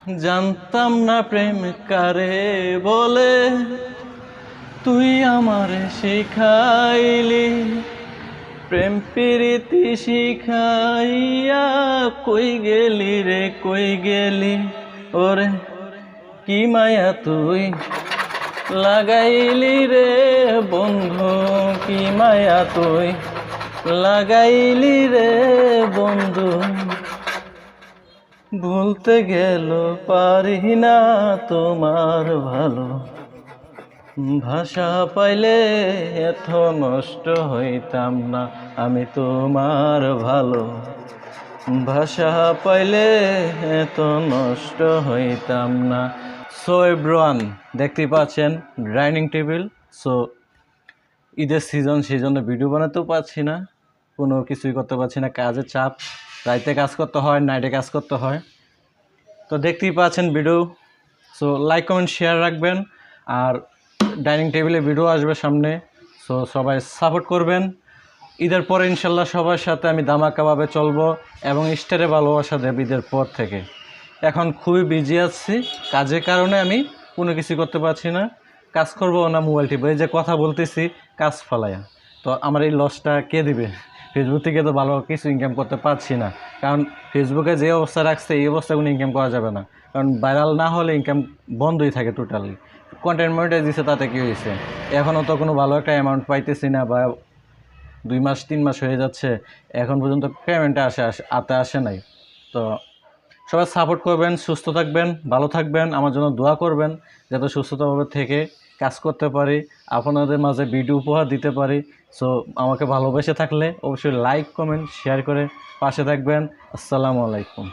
জানতাম না প্রেম কারে বলে, তুই আমারে শিখাইলি। প্রেম প্রীতি শিখাইয়া কই গেলি রে কই গেলি, ওরে কি মায়া তুই লাগাইলি রে বন্ধু, কি মায়া তুই লাগাইলি রে বন্ধু। ভুলতে গেল পারি না তোমার ভালো, ভাষা পাইলে এত নষ্ট হইতাম না আমি তোমার ভালো, ভাষা পাইলে এত নষ্ট হইতাম না। সো এভরিওয়ান, দেখতেই পাচ্ছেন ডাইনিং টেবিল। সো ঈদের সিজন, সেই জন্য ভিডিও বানাতেও পারছি না, কোনো কিছুই করতে পারছি না, কাজের চাপ। রাইতে কাজ করতে হয়, নাইটে কাজ করতে হয়। তো দেখতেই পাচ্ছেন video. So like comment share রাখবেন, আর ডাইনিং টেবিলে ভিডিও আসবে সামনে। সো সবাই সাপোর্ট করবেন। ঈদের পরে ইনশাল্লাহ সবার সাথে আমি ধামাকাভাবে চলবো এবং স্টারে ভালোবাসা দেব ঈদের পর থেকে। এখন খুবই বিজি আছি, কাজের কারণে আমি কোনো কিছু করতে পারছি না। কাজ করবো না মোবাইল টিপে, এই যে কথা বলতেছি কাজ ফেলায়া, তো আমার এই লসটা কে দিবে? ফেসবুক থেকে তো ভালো কিছু ইনকাম করতে পারছি না, কারণ ফেসবুকে যে অবস্থা রাখছে এই অবস্থা কোনো ইনকাম করা যাবে না, কারণ ভাইরাল না হলে ইনকাম বন্ধই থাকে টোটালি। কন্টেন্ট মনিটাইজ দিচ্ছে, তাতে কী হয়েছে? এখনও তো কোনো ভালো একটা অ্যামাউন্ট পাইতেছি না, বা 2 মাস 3 মাস হয়ে যাচ্ছে, এখন পর্যন্ত পেমেন্টটা আসে নাই। তো সবাই সাপোর্ট করবেন, সুস্থ থাকবেন, ভালো থাকবেন, আমার জন্য দোয়া করবেন যাতে সুস্থতাভাবে থেকে কাজ করতে পারি, আপনাদের মাঝে ভিডিও উপহার দিতে পারি। সো আমাকে ভালোবেসে থাকলে অবশ্যই লাইক কমেন্ট শেয়ার করে পাশে থাকবেন। আসসালামু আলাইকুম।